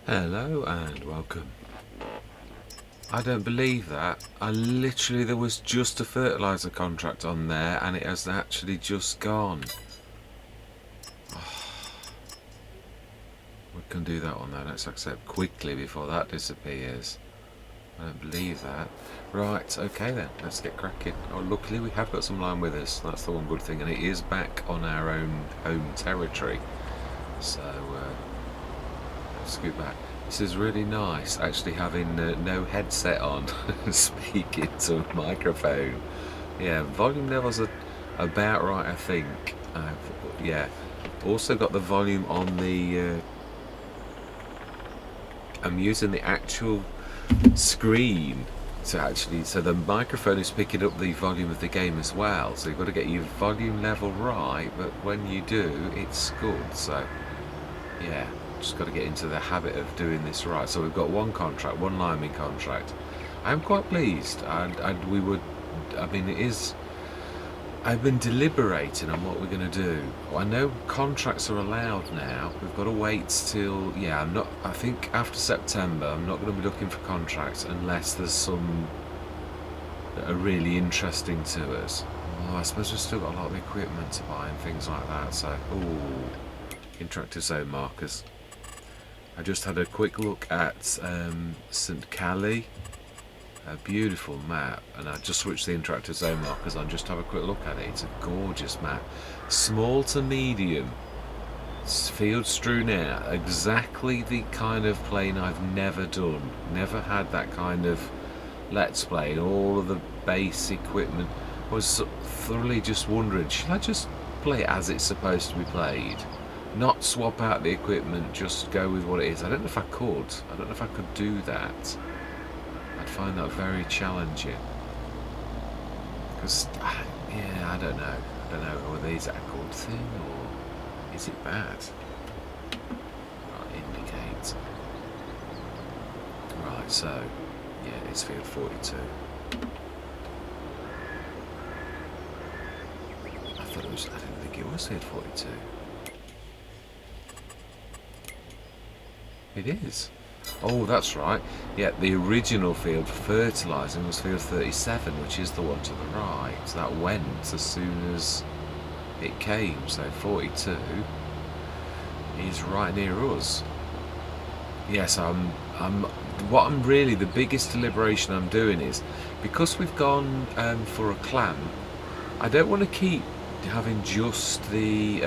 Hello and welcome. I don't believe that. There was just a fertiliser contract on there and it has actually just gone. We can do that one though. Let's accept quickly before that disappears. I don't believe that. Right, okay then, let's get cracking. Oh, luckily we have got some lime with us. That's the one good thing, and it is back on our own home territory. So, let's scoot back. This is really nice, actually having no headset on and speaking to a microphone. Yeah, volume levels are about right, I think. Yeah, also got the volume on the... I'm using the actual screen so the microphone is picking up the volume of the game as well. So you've got to get your volume level right, but when you do, it's good. So, yeah. Just got to get into the habit of doing this right. So we've got one liming contract. I'm quite pleased, and I've been deliberating on what we're going to do. I know contracts are allowed now. We've got to wait till, I think after September I'm not going to be looking for contracts unless there's some that are really interesting to us. Oh, I suppose we've still got a lot of equipment to buy and things like that. So, interactive zone markers. I just had a quick look at St. Cali, a beautiful map, and I just switched the interactive zone markers on just to have a quick look at it. It's a gorgeous map. Small to medium, field strewn out, exactly the kind of playing I've never done. Never had that kind of let's play, all of the base equipment. I was thoroughly just wondering, should I just play it as it's supposed to be played? Not swap out the equipment, just go with what it is. I don't know if I could. I don't know if I could do that. I'd find that very challenging. Because, yeah, I don't know. I don't know whether is that a good thing or is it bad? Right, indicate. Right, so, yeah, it's field 42. I didn't think it was field 42. It is. Oh, that's right. Yeah, the original field for fertilising was field 37, which is the one to the right. So that went as soon as it came. So 42 is right near us. Yes, the biggest deliberation I'm doing is, because we've gone for a clam, I don't want to keep having just the...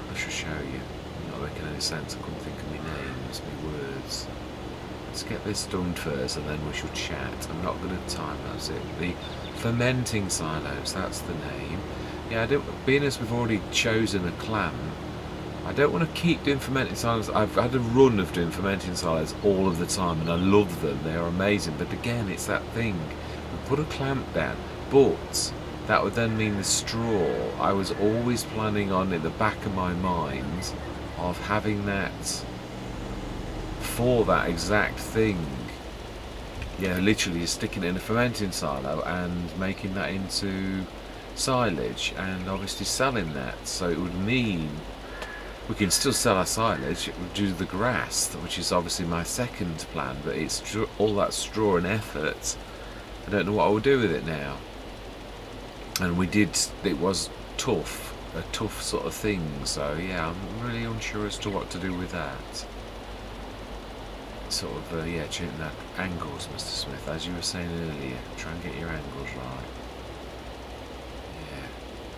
I should show you. Not making any sense. I couldn't think of my names, my words. Let's get this done first, and then we shall chat. I'm not going to time that's it. The fermenting silos. That's the name. Yeah, being as we've already chosen a clam, I don't want to keep doing fermenting silos. I've had a run of doing fermenting silos all of the time, and I love them. They are amazing. But again, it's that thing. We put a clamp down, but that would then mean the straw. I was always planning on, in the back of my mind, of having that for that exact thing. Yeah, literally just sticking it in a fermenting silo and making that into silage, and obviously selling that. So it would mean we can still sell our silage, do the grass, which is obviously my second plan, but it's all that straw and effort. I don't know what I will do with it now. And it was tough, a tough sort of thing, so yeah, I'm really unsure as to what to do with that. Sort of, changing that angles, Mr. Smith, as you were saying earlier, try and get your angles right. Yeah,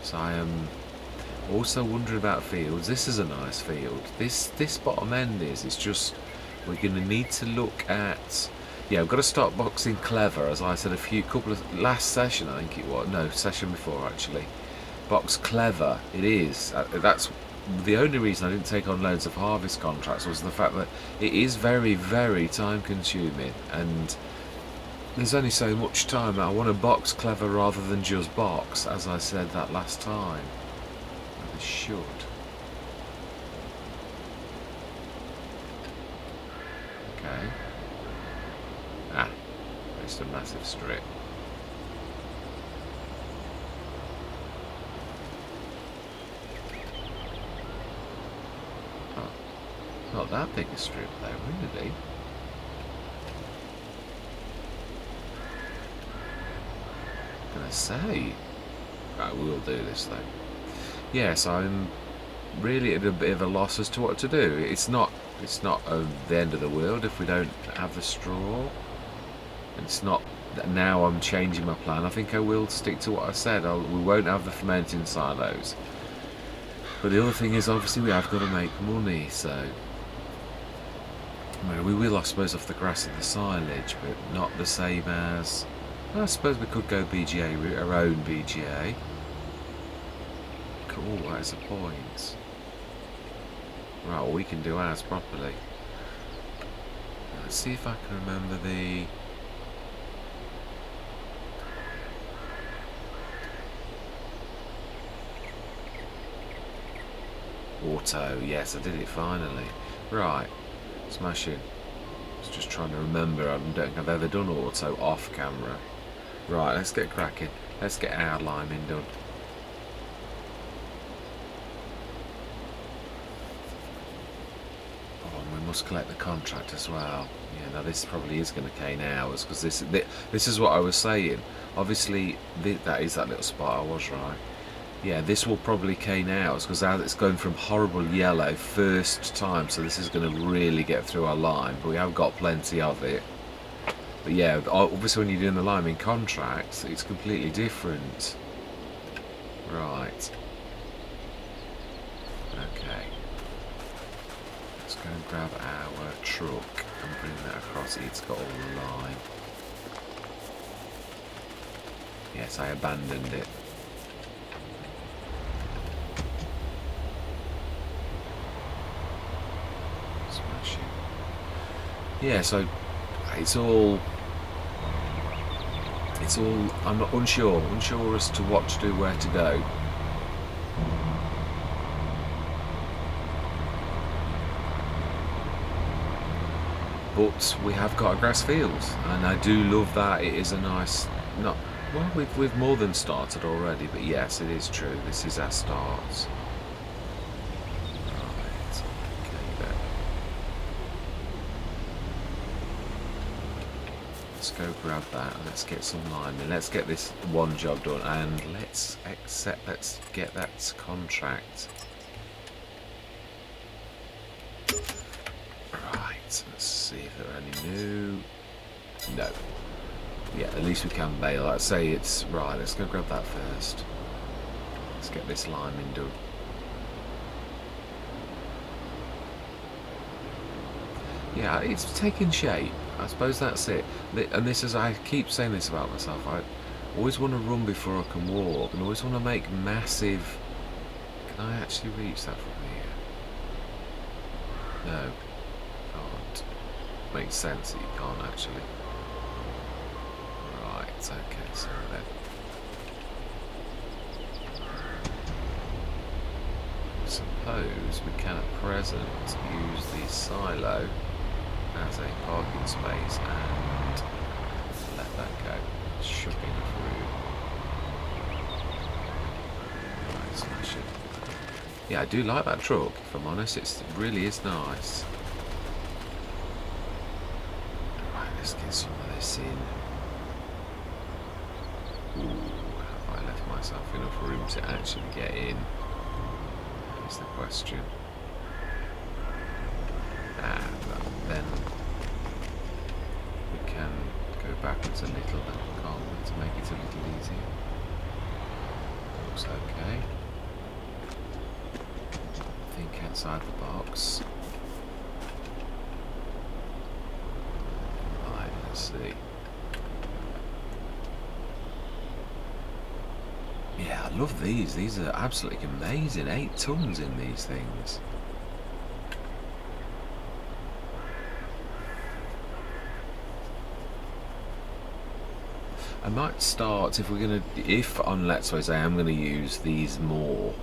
so I am also wondering about fields. This is a nice field. This bottom end it's just, we're going to need to look at... Yeah, I've got to start boxing clever, as I said last session, I think it was. No, session before, actually. Box clever, it is. That's the only reason I didn't take on loads of harvest contracts, was the fact that it is very, very time consuming, and there's only so much time. I want to box clever rather than just box, as I said that last time. I should. Okay. Just a massive strip. Not that big a strip though, really. Gonna say. Right, we will do this though. Yes, I'm really at a bit of a loss as to what to do. It's not the end of the world if we don't have the straw. It's not that now I'm changing my plan. I think I will stick to what I said. We won't have the fermenting silos. But the other thing is, obviously, we have got to make money, so well, we will, I suppose, off the grass of the silage, but not the same as. Well, I suppose we could go BGA route, our own BGA. Cool, that is a point. Right, well, we can do ours properly. Let's see if I can remember the. Auto, yes, I did it finally. Right, smashing. I was just trying to remember. I don't think I've ever done auto off camera. Right, let's get cracking. Let's get our liming done. Oh, and we must collect the contract as well. Yeah, now this probably is going to cane hours because this is what I was saying. Obviously, that is that little spot. I was right. Yeah, this will probably cane hours because it's going from horrible yellow first time, so this is going to really get through our lime, but we have got plenty of it. But yeah, obviously when you're doing the liming contracts, it's completely different. Right. Okay. Let's go and grab our truck and bring that across. It's got all the lime. Yes, I abandoned it. Yeah, so it's all I'm not unsure as to what to do, where to go. But we have got a grass field, and I do love that. It is a nice, well, we've more than started already, but yes, it is true. This is our start. Go grab that and let's get some liming. Let's get this one job done and let's get that contract. Right, let's see if there are any new. No. Yeah, at least we can bale. Let's say it's right. Let's go grab that first. Let's get this liming done. Yeah, it's taking shape. I suppose that's it. And this is, I keep saying this about myself. I always want to run before I can walk, and always want to make massive. Can I actually reach that from here? No, can't. Makes sense that you can't actually. Right. Okay. So then. Suppose we can at present use the silo as a parking space and let that go. Should be enough room. Right, smash it. Yeah, I do like that truck, if I'm honest. It really is nice. Right, let's get some of this in. Ooh, have I left myself enough room to actually get in? Is the question. Then we can go backwards a little, can't we, to make it a little easier. Looks okay. Think outside the box. Right, let's see. Yeah, I love these. These are absolutely amazing. 8 tons in these things. I might start if we're gonna, if on Let's Play I am gonna use these more.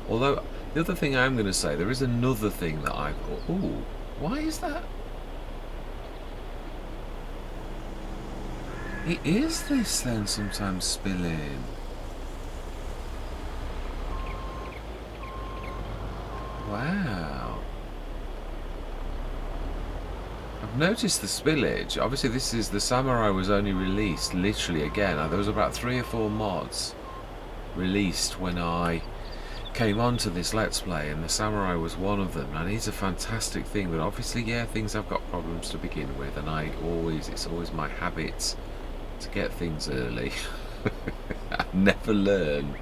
Although the other thing I'm gonna say, there is another thing that I've. Ooh, why is that? It is this then sometimes spilling. Wow. I've noticed the spillage. Obviously this is, the Samurai was only released literally again. There was about 3 or 4 mods released when I came onto this Let's Play, and the Samurai was one of them, and it's a fantastic thing, but obviously, yeah, things have got problems to begin with, and it's always my habit to get things early. I never learn.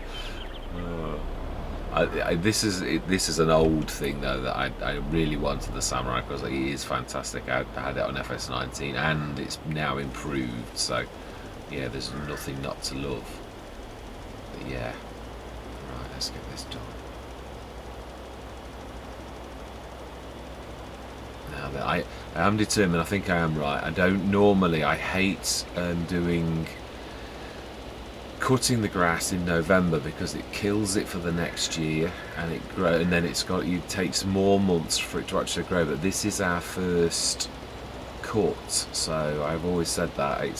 This is an old thing though, that I really wanted the Samurai because it is fantastic. I had it on FS19 and it's now improved, so yeah, there's nothing not to love. But yeah, right, let's get this done. Now that I am determined, I think I am right. I don't normally, I hate cutting the grass in November because it kills it for the next year, and then it takes more months for it to actually grow. But this is our first cut, so I've always said that I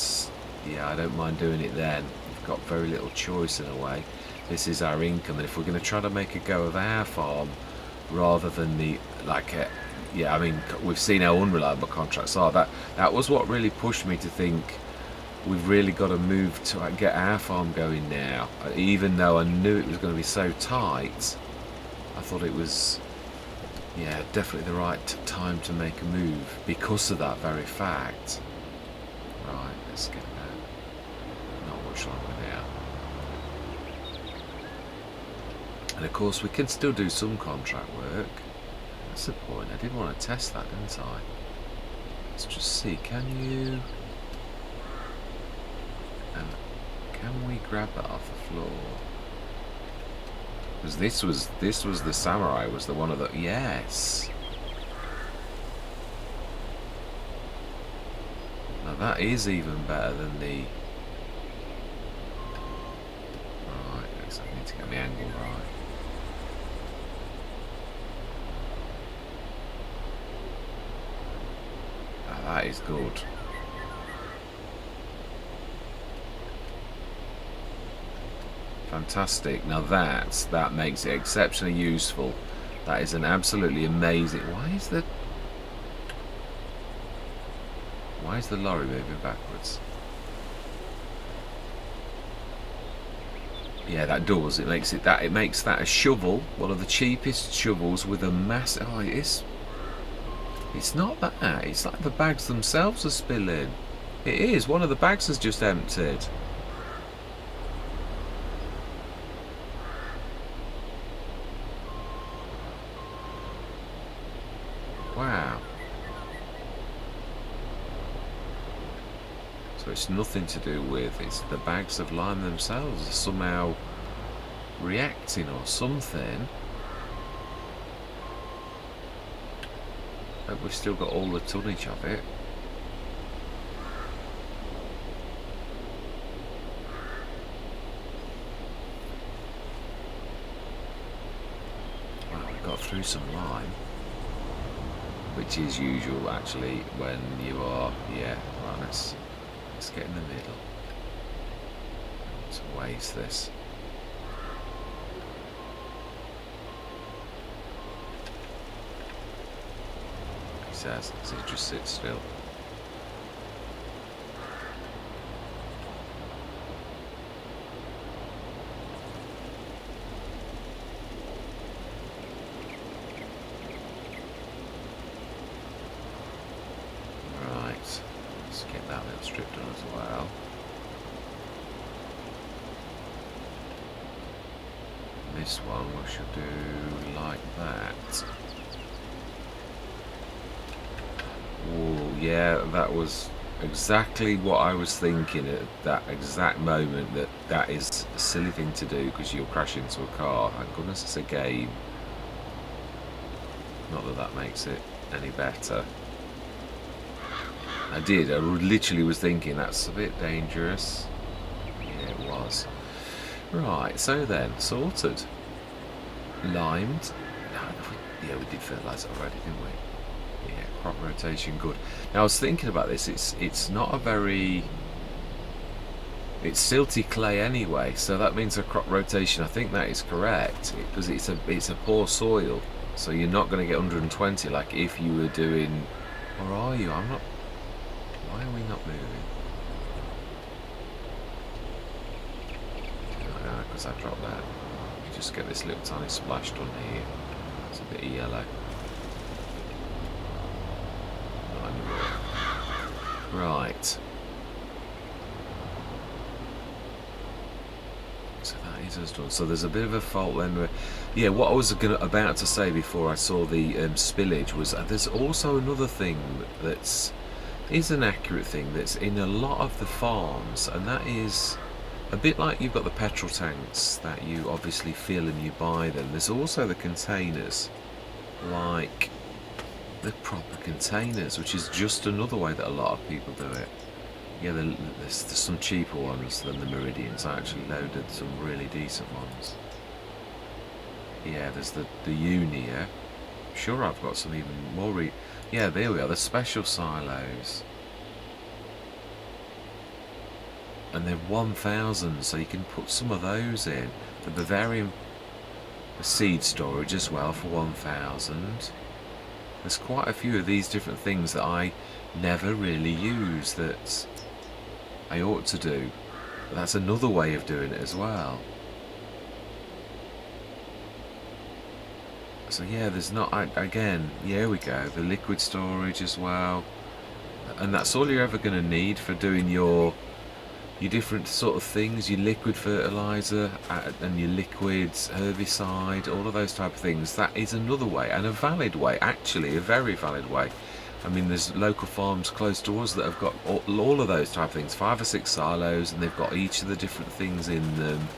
don't mind doing it then. We've got very little choice in a way. This is our income, and if we're going to try to make a go of our farm rather than I mean, we've seen how unreliable contracts are. That was what really pushed me to think we've really got to move to get our farm going now. Even though I knew it was going to be so tight, I thought it was, yeah, definitely the right time to make a move because of that very fact. Right, let's get that. Not much longer now. And of course we can still do some contract work. That's the point. I did want to test that, didn't I? Let's just see, can we grab that off the floor? Because this was the Samurai, was the one of the, yes. Now that is even better than the, right, I need to get the angle right. Now that is good. Fantastic. Now that makes it exceptionally useful. That is an absolutely amazing. Why is the lorry moving backwards? Yeah, that does. It makes that a shovel, one of the cheapest shovels with a massive. Oh, it's not that. It's like the bags themselves are spilling. It is. One of the bags has just emptied. Wow. So it's nothing to do with, it's the bags of lime themselves are somehow reacting or something. But we've still got all the tonnage of it. Well, we got through some lime, which is usual actually when you are, yeah, right, let's get in the middle. Let's waste this. He says, so he just sits still. Strip done as well. This one we should do like that. Oh yeah, that was exactly what I was thinking at that exact moment. That is a silly thing to do because you'll crash into a car. Thank goodness it's a game. Not that that makes it any better. I literally was thinking that's a bit dangerous. Yeah, it was. Right, so then, sorted. Limed. Yeah, we did fertiliser already, didn't we? Yeah, crop rotation, good. Now I was thinking about this, it's not a very... It's silty clay anyway, so that means a crop rotation, I think that is correct, because it's a poor soil, so you're not going to get 120 like if you were doing Or are you? I'm not... Why are we not moving? No, because I dropped that. You just get this little tiny splash done here. It's a bit of yellow. Not anymore. Right. So that is us done. So there's a bit of a fault then. Where, yeah, what I was about to say before I saw the spillage was there's also another thing that's is an accurate thing that's in a lot of the farms, and that is a bit like you've got the petrol tanks that you obviously fill and you buy them. There's also the containers, like the proper containers, which is just another way that a lot of people do it. Yeah, there's some cheaper ones than the Meridians. I actually loaded some really decent ones. Yeah, there's the Unia. Sure, I've got some even more. Yeah, there we are. The special silos, and they're 1,000, so you can put some of those in. The Bavarian seed storage as well for 1,000. There's quite a few of these different things that I never really use that I ought to do. But that's another way of doing it as well. So yeah, there's not, again, here we go, the liquid storage as well. And that's all you're ever going to need for doing your different sort of things, your liquid fertiliser and your liquids, herbicide, all of those type of things. That is another way, and a valid way, actually, a very valid way. I mean, there's local farms close to us that have got all of those type of things, 5 or 6 silos, and they've got each of the different things in them.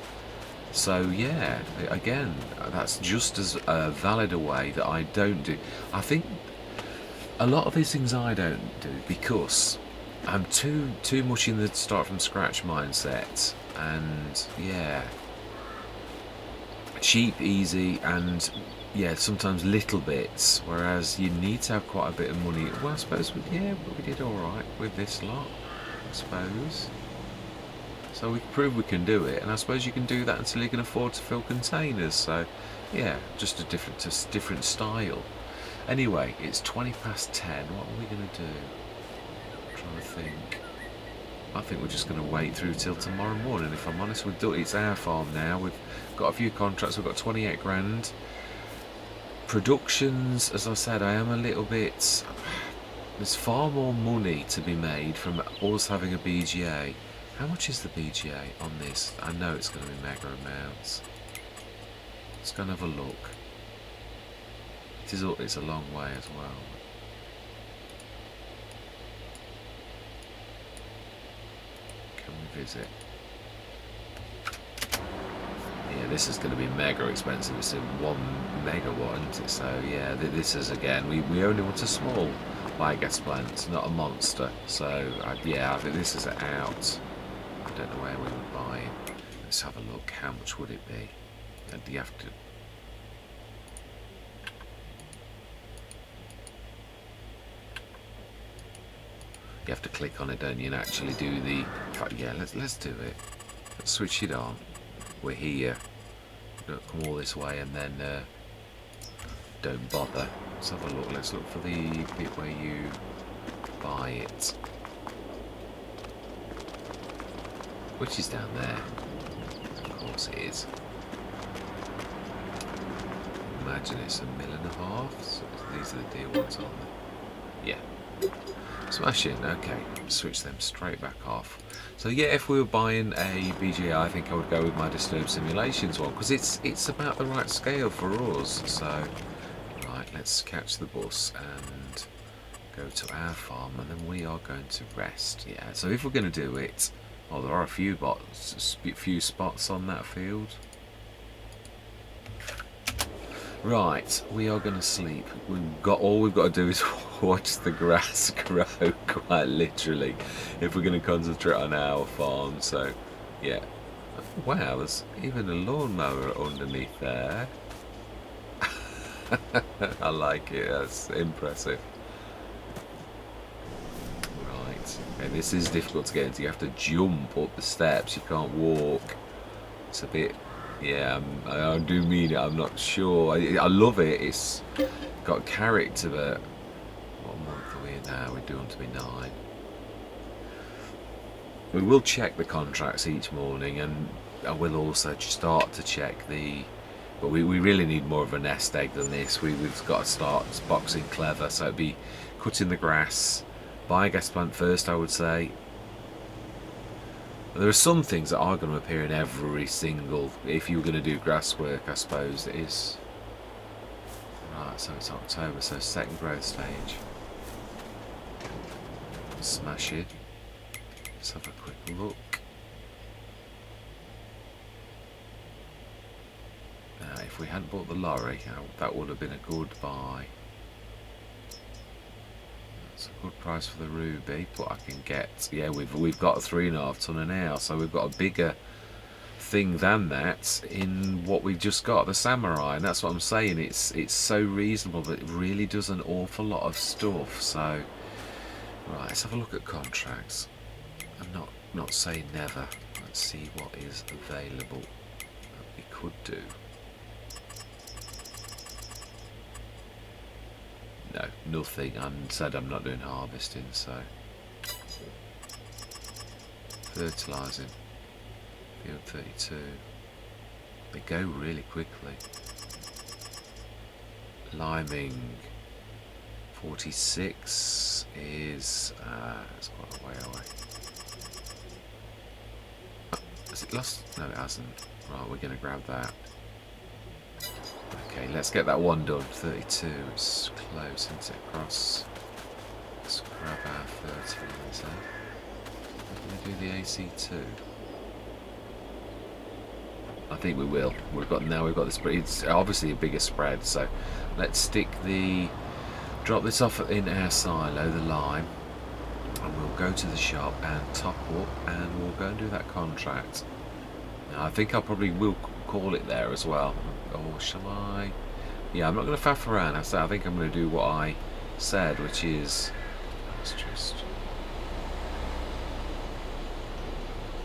So yeah, again, that's just as valid a way that I don't do. I think a lot of these things I don't do because I'm too much in the start from scratch mindset, and yeah, cheap, easy, and yeah, sometimes little bits. Whereas you need to have quite a bit of money. Well, I suppose we did all right with this lot, I suppose. So we prove we can do it, and I suppose you can do that until you can afford to fill containers. So yeah, just a different style. Anyway, it's 20 past 10. What are we gonna do? Trying to think. I think we're just going to wait through till tomorrow morning. If I'm honest, it's our farm now. We've got a few contracts. We've got 28 grand. Productions, as I said, I am a little bit. There's far more money to be made from us having a BGA. How much is the BGA on this? I know it's going to be mega amounts. Let's go and have a look. It's a long way as well. Visit. Yeah, this is going to be mega expensive. It's a 1 megawatt, isn't it? So yeah, this is, again, we only want a small biogas plant, not a monster. So yeah, I think this is out. I don't know where we would buy it. Let's have a look. How much would it be? And you have to. You have to click on it, don't you, and actually do the. Yeah, let's do it. Let's switch it on. We're here. Don't come all this way and then don't bother. Let's have a look. Let's look for the bit where you buy it, which is down there. Of course it is. Imagine it's 1.5 million. So these are the dear ones, aren't they? Yeah. Smashing. Okay, switch them straight back off. So yeah, if we were buying a BGA, I think I would go with my Disturb Simulations one, because it's about the right scale for us. So right, let's catch the bus and go to our farm, and then we are going to rest. Yeah. So if we're going to do it, well, there are a few spots on that field. Right, we are going to sleep. All we've got to do is watch the grass grow, quite literally, if we're going to concentrate on our farm. So, yeah. Wow, there's even a lawnmower underneath there. I like it. That's impressive. Right. Okay, this is difficult to get into. You have to jump up the steps. You can't walk. It's a bit. Yeah, I do mean it. I'm not sure. I love it. It's got character, but What month are we in now? We're due to be 9. We will check the contracts each morning, and I will also start to check the... But we really need more of a nest egg than this. We've got to start boxing clever, so it'd be cutting the grass, biogas plant first, I would say. There are some things that are going to appear in every single... If you were going to do grass work, I suppose it is... Right, so it's October, so second growth stage. Smash it. Let's have a quick look. If we hadn't bought the lorry, that would have been a good buy. That's a good price for the ruby, but I can get... Yeah, we've got a 3.5 tonne now, so we've got a bigger thing than that in what we've just got, the samurai, and that's what I'm saying. It's so reasonable, but it really does an awful lot of stuff. So, right, let's have a look at contracts. I'm not saying never. Let's see what is available that we could do. No, nothing. I said I'm not doing harvesting, so fertilising. Field 32. They go really quickly. Liming 46 is that's quite a way away. Has it lost? No, it hasn't. Right, we're going to grab that. Okay, let's get that one done. 32. It's close, isn't it? Across. Let's grab our fertiliser. We're going to do the AC2. I think we will. We've got this. It's obviously a bigger spread, so let's drop this off in our silo, the lime, and we'll go to the shop and top up, and we'll go and do that contract. Now, I think I probably will call it there as well. Or shall I? Yeah, I'm not going to faff around. I think I'm going to do what I said, which is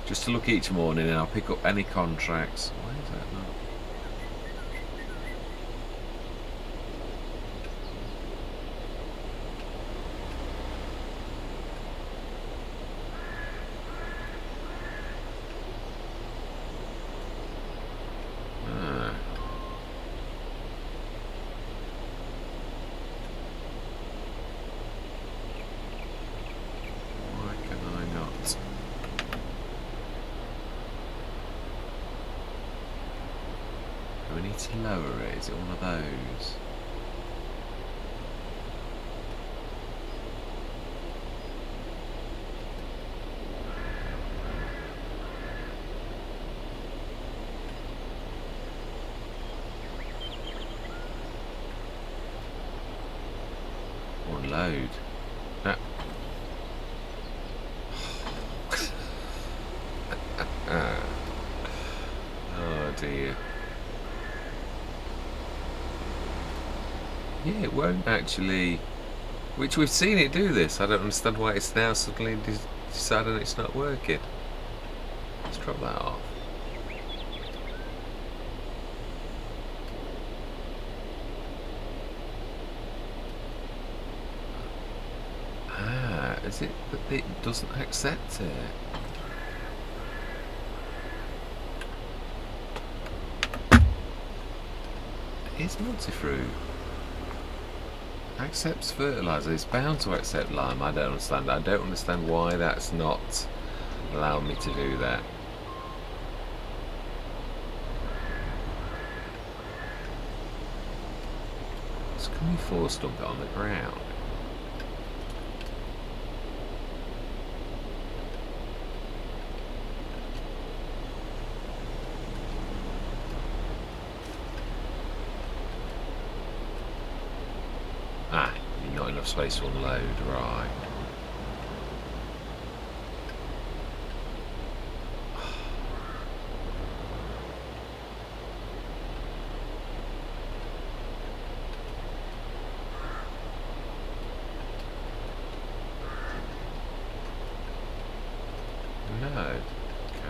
just to look each morning, and I'll pick up any contracts. Why is that not? To lower it, is it one of those? One load. Oh dear. Yeah, it won't actually, which we've seen it do this. I don't understand why it's now suddenly deciding it's not working. Let's drop that off. Ah, is it that it doesn't accept it? It is MultiFruit. Accepts fertiliser. It's bound to accept lime. I don't understand. I don't understand why that's not allowing me to do that. So can we force dump it on the ground? Not enough space to unload, right. No.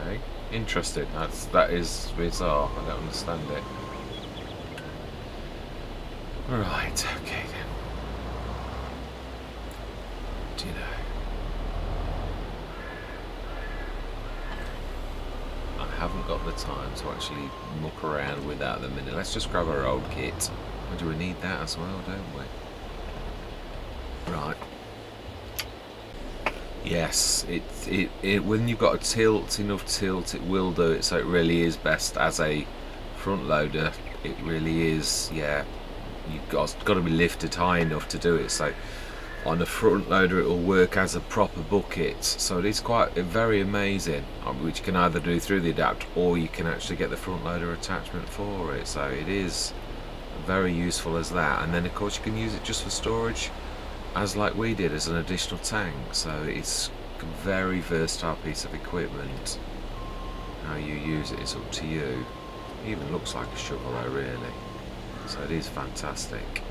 Okay. Interesting. That is bizarre. I don't understand it. Right, okay then. you know. I haven't got the time to actually muck around with that at the minute. Let's just grab our old kit. Or do we need that as well, don't we? Right. Yes, it when you've got enough tilt, it will do it. So it really is best as a front loader. It really is. Yeah, you've got to be lifted high enough to do it. So on a front loader, it will work as a proper bucket. So it is quite very amazing, which you can either do through the adapter or you can actually get the front loader attachment for it. So it is very useful as that. And then of course you can use it just for storage, as like we did, as an additional tank. So it's a very versatile piece of equipment. How you use it is up to you. It even looks like a shovel though, really. So it is fantastic.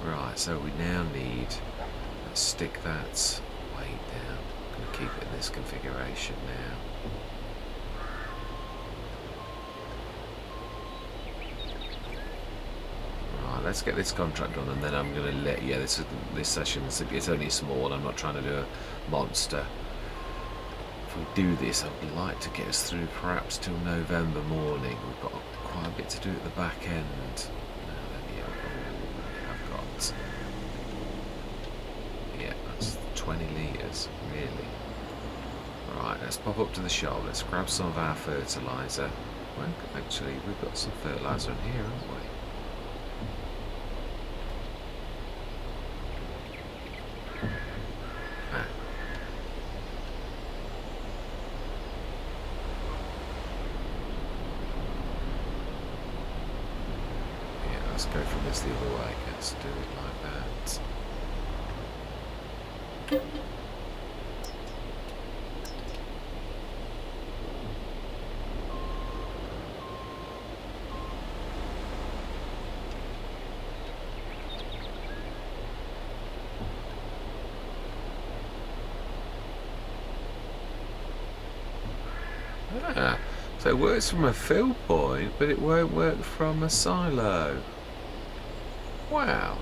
Right, so we now need, let's stick that weight down. I'm going to keep it in this configuration now. Right, let's get this contract done, and then I'm going to let, yeah, this session, it's only small. I'm not trying to do a monster. If we do this, I'd like to get us through perhaps till November morning. We've got quite a bit to do at the back end. I've got, yeah, that's 20 litres, really. Right, let's pop up to the shop. Let's grab some of our fertiliser. Well, actually, we've got some fertiliser in here, haven't we? Let's go from this the other way. Let's do it like that. Ah, so it works from a fill point, but it won't work from a silo. Wow.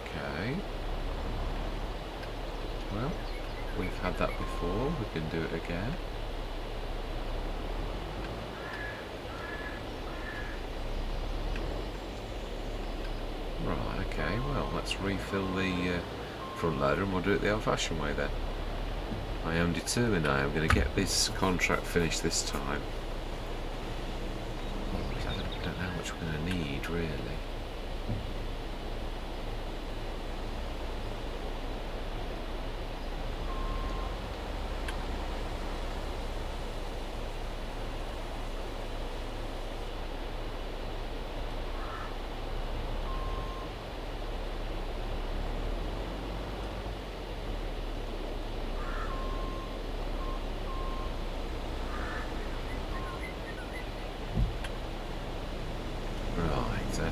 Okay. Well, we've had that before. We can do it again. Right, okay. Well, let's refill the front loader and we'll do it the old-fashioned way then. I am determined I am going to get this contract finished this time. I don't know how much we're going to need, really.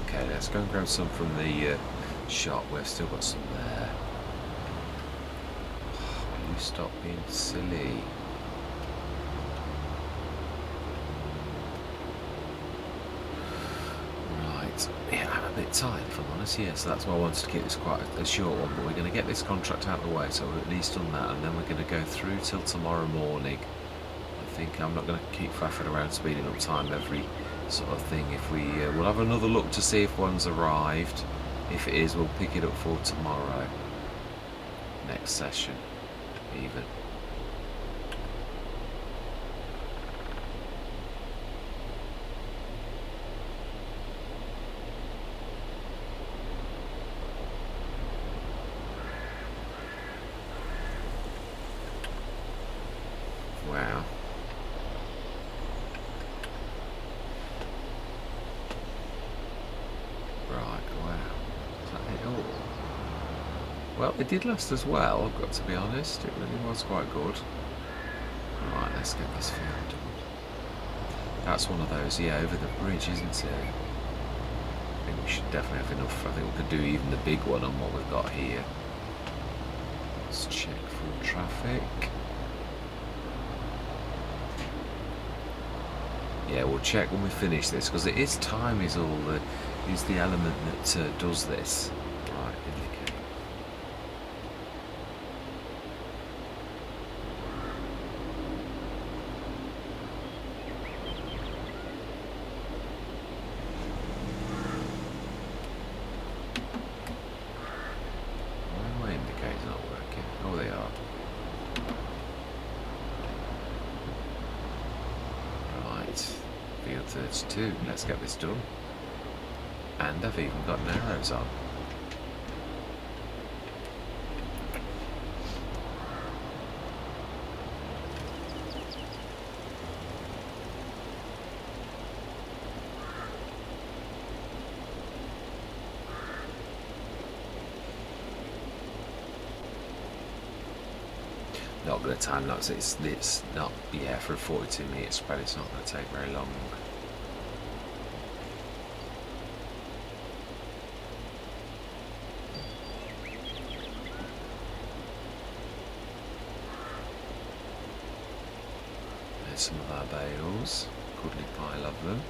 Okay, let's go and grab some from the shop. We've still got some there. Oh, will you stop being silly? Right, yeah, I'm a bit tired if I'm honest, yeah, so that's why I wanted to keep this quite a short one, but we're going to get this contract out of the way, so we've at least done that, and then we're going to go through till tomorrow morning. I think I'm not going to keep faffing around speeding up time every sort of thing. If we we'll have another look to see if one's arrived. If it is, we'll pick it up for tomorrow, next session even. Wow. Well, it did last as well, I've got to be honest. It really was quite good. Right, let's get this field done. That's one of those, yeah, over the bridge, isn't it? I think we should definitely have enough. I think we could do even the big one on what we've got here. Let's check for traffic. Yeah, we'll check when we finish this, because it is time is the element that does this. Right, indicate. -2. Let's get this done. And I've even got arrows on. Not going to time lapse. It's not, yeah, for a 42-minute spread. It's not going to take very long. There's some of our bales. Goodly pile of them.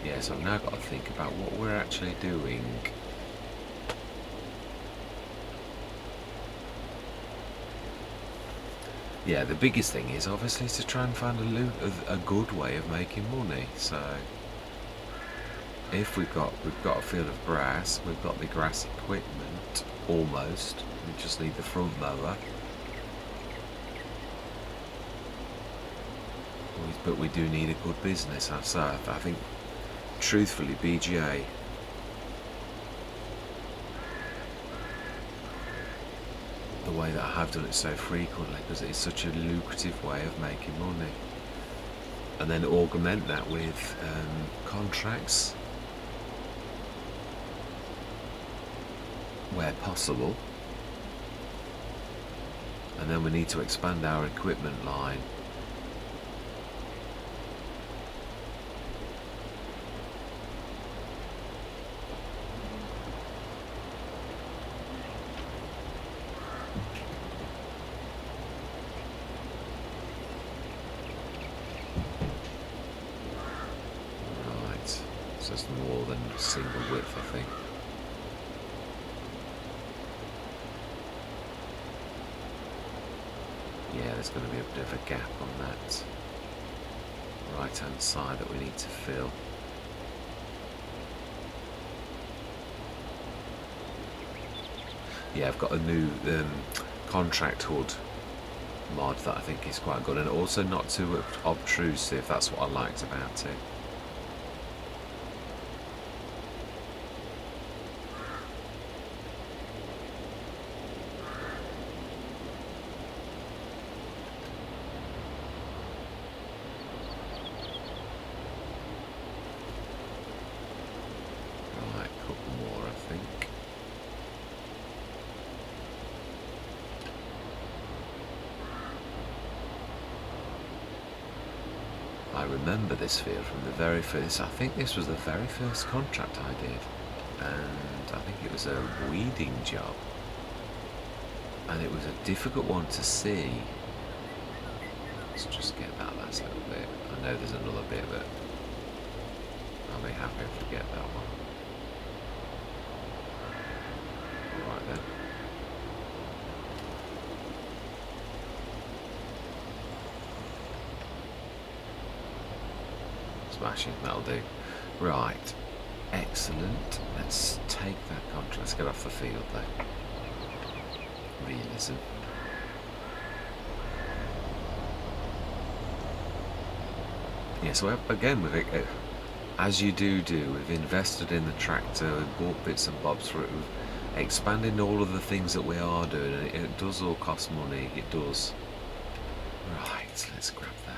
Yeah, so I've now got to think about what we're actually doing. Yeah, the biggest thing is obviously to try and find a good way of making money. So if we've got a field of grass, we've got the grass equipment almost. We just need the front mower. But we do need a good business. So I think, truthfully, BGA, the way that I have done it so frequently, because it's such a lucrative way of making money, and then augment that with contracts where possible, and then we need to expand our equipment line. It's more than single width, I think. Yeah, there's going to be a bit of a gap on that right hand side that we need to fill. Yeah, I've got a new contract hood mod that I think is quite good, and also not too obtrusive. That's what I liked about it. I remember this field from the very first. I think this was the very first contract I did, and I think it was a weeding job, and it was a difficult one to see. Let's just get that last little bit. I know there's another bit, but I'll be happy if we get that one. Alright then. Smashing, that'll do. Right, excellent. Let's take that contract. Let's get off the field though. Realism. Yeah, so again, as you do, we've invested in the tractor, we've bought bits and bobs for it, we've expanded all of the things that we are doing, and it does all cost money, it does. Right, let's grab that.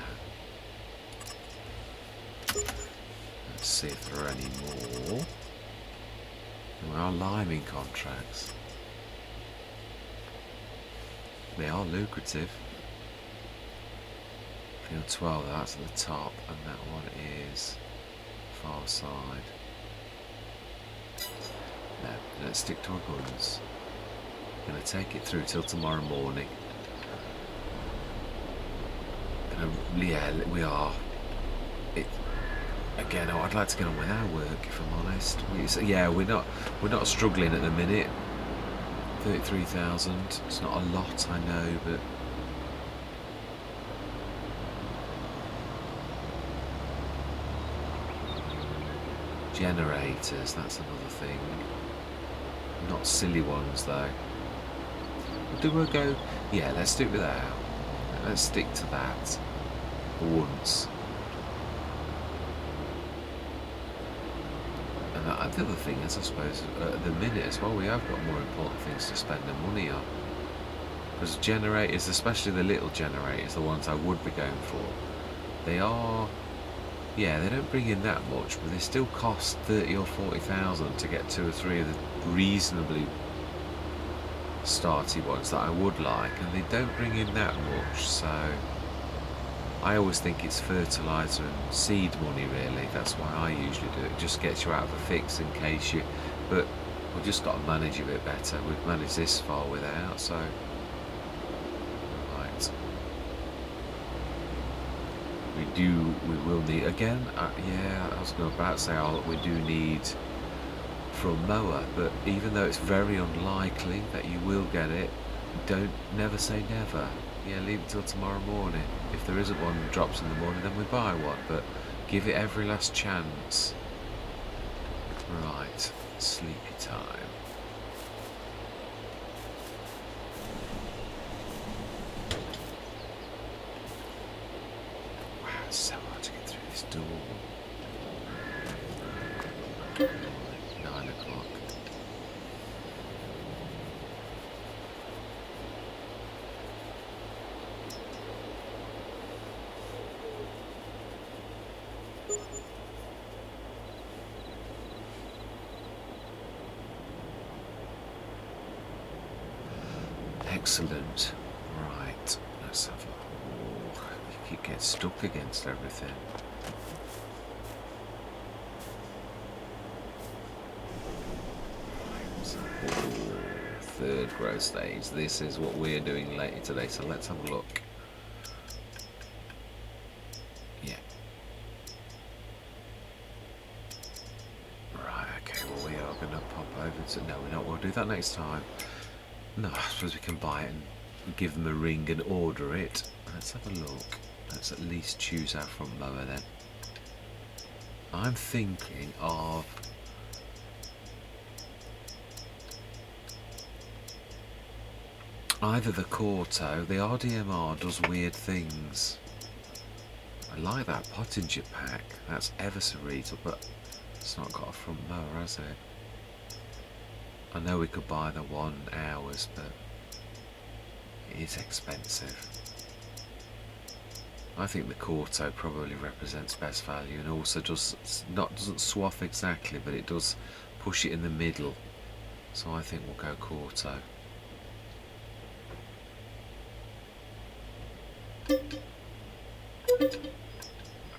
Let's see if there are any more. We are liming contracts. They are lucrative. Field 12, that's at the top, and that one is far side. No, let's stick to our guns. Gonna take it through till tomorrow morning. Yeah, we are. Again, I'd like to get on with our work, if I'm honest. Yeah, we're not struggling at the minute. 33,000. It's not a lot, I know, but generators, that's another thing. Not silly ones though. Do we go? Yeah, let's do it without. Let's stick to that for once. And the other thing is, I suppose, at the minute as well, we have got more important things to spend the money on. Because generators, especially the little generators, the ones I would be going for, they are, yeah, they don't bring in that much, but they still cost 30 or 40,000 to get 2 or 3 of the reasonably starty ones that I would like, and they don't bring in that much. So I always think it's fertiliser and seed money, really. That's why I usually do it. It just gets you out of a fix in case you, but we've just got to manage a bit better. We've managed this far without, so right. We will need, again, yeah, I was about to say, we do need from mower, but even though it's very unlikely that you will get it, never say never. Yeah, leave it till tomorrow morning. If there isn't one that drops in the morning, then we buy one, but give it every last chance. Right, sleepy time. Wow, it's so hard to get through this door. 9 o'clock. Excellent. Right, let's have a walk. You keep getting stuck against everything. Third growth stage. This is what we're doing later today, so let's have a look. Yeah. Right, okay, well we are going to pop over to... No, we're not. We'll do that next time. No, I suppose we can buy it and give them a ring and order it. Let's have a look. Let's at least choose our front mower then. I'm thinking of... either the Corto, the RDMR does weird things. I like that Pottinger pack, that's ever so reasonable, but it's not got a front mower, has it? I know we could buy the 1 hours, but it is expensive. I think the Corto probably represents best value, and also doesn't swath exactly, but it does push it in the middle. So I think we'll go Corto.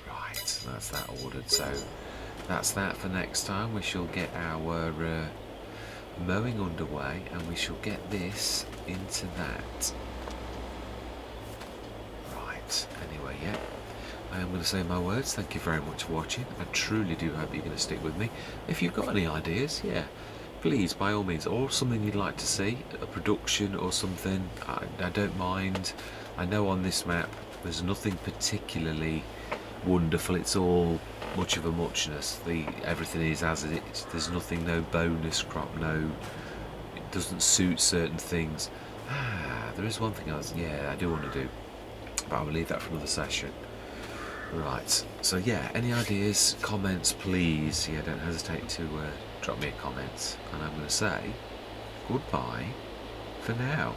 Right, that's that ordered. So that's that for next time. We shall get our mowing underway, and we shall get this into that. Right, anyway, yeah, I am going to say my words. Thank you very much for watching. I truly do hope you're going to stick with me. If you've got any ideas, yeah, please, by all means, or something you'd like to see, a production or something, I don't mind. I know on this map there's nothing particularly wonderful, it's all much of a muchness. Everything is as it is. There's nothing, no bonus crop, it doesn't suit certain things. There is one thing I do want to do, but I will leave that for another session. Right, so yeah, any ideas, comments, please, yeah, don't hesitate to drop me a comment, and I'm going to say goodbye for now.